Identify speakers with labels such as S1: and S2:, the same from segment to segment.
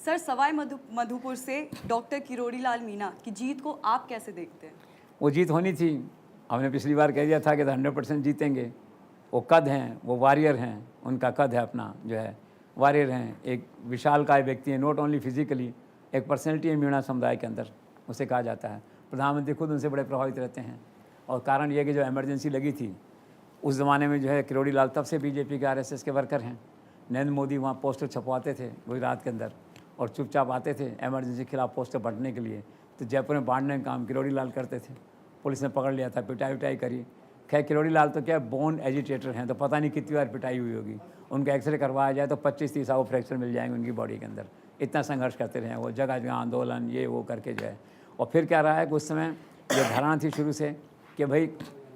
S1: Sir Sawai Madhupur से doctor Kirori Lal Meena की जीत को आप कैसे देखते हैं?
S2: वो जीत होनी थी। हमने पिछली बार कह दिया था कि 100% जीतेंगे। वो कद हैं, वो वॉरियर हैं, उनका कद है अपना जो है वॉरियर हैं। एक विशालकाय व्यक्ति है, नॉट ओनली फिजिकली, एक पर्सनैलिटी है मीणा समुदाय के अंदर, उसे कहा जाता है। प्रधानमंत्री खुद उनसे बड़े प्रभावित रहते हैं। और कारण ये कि जो इमरजेंसी लगी थी उस ज़माने में जो है किरोड़ी लाल तब से बीजेपी के आरएसएस के वर्कर हैं। नरेंद्र मोदी वहाँ पोस्टर छपवाते थे गुजरात के अंदर और चुपचाप आते थे इमरजेंसी के खिलाफ पोस्टर बांटने के लिए। तो जयपुर में बांटने का काम किरोड़ी लाल करते थे। पुलिस ने पकड़ लिया था, पिटाई उटाई करी। खैर किरोड़ी लाल तो क्या बोन एजिटेटर हैं, तो पता नहीं कितनी बार पिटाई हुई होगी। उनका एक्सरे करवाया जाए तो 25-30 आवर फ्रैक्चर मिल जाएंगे उनकी बॉडी के अंदर। इतना संघर्ष करते रहे वो, जगह जगह आंदोलन ये वो करके जो है। और फिर क्या रहा है कि उस समय ये धारणा थी शुरू से कि भाई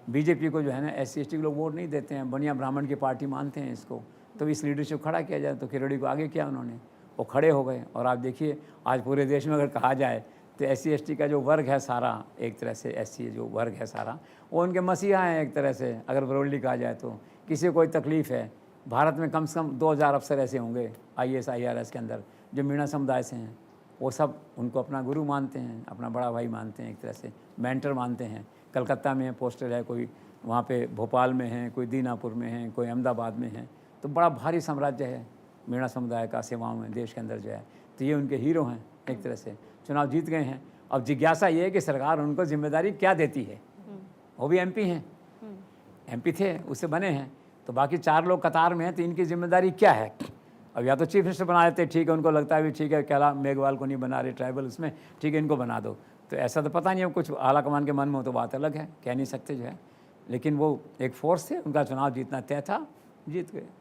S2: बीजेपी को जो है ना SC ST के लोग वोट नहीं देते हैं, बनिया ब्राह्मण की पार्टी मानते हैं इसको, तो इस लीडरशिप खड़ा किया जाए। तो किरोड़ी को आगे किया उन्होंने, वो खड़े हो गए। और आप देखिए आज पूरे देश में अगर कहा जाए तो SC ST का जो वर्ग है सारा, एक तरह से SC जो वर्ग है सारा, वो उनके मसीहा हैं एक तरह से, अगर ब्रॉडली कहा जाए तो। किसी को कोई तकलीफ़ है, भारत में कम से कम 2000 अफसर ऐसे होंगे IAS IRS के अंदर जो मीणा समुदाय से हैं। वो सब उनको अपना गुरु मानते हैं, अपना बड़ा भाई मानते हैं, एक तरह से मेंटर मानते हैं। कलकत्ता में पोस्टर है, कोई वहाँ पे भोपाल में है, कोई दीनापुर में है, कोई अहमदाबाद में है। तो बड़ा भारी साम्राज्य है मीणा समुदाय का सेवाओं में देश के अंदर जो है। तो ये उनके हीरो हैं एक तरह से, चुनाव जीत गए हैं। अब जिज्ञासा ये है कि सरकार उनको जिम्मेदारी क्या देती है। वो भी MP हैं, MP थे, उससे बने हैं। तो बाकी 4 लोग कतार में हैं, तो इनकी जिम्मेदारी क्या है? अब या तो चीफ मिनिस्टर बना देते, ठीक है, उनको लगता है भी ठीक है, कैला मेघवाल को नहीं बना रहे ट्राइबल उसमें, ठीक है इनको बना दो। तो ऐसा तो पता नहीं है, कुछ आला कमान के मन में हो तो बात अलग है, कह नहीं सकते जो है। लेकिन वो एक फोर्स थे, उनका चुनाव जीतना तय था, जीत गए।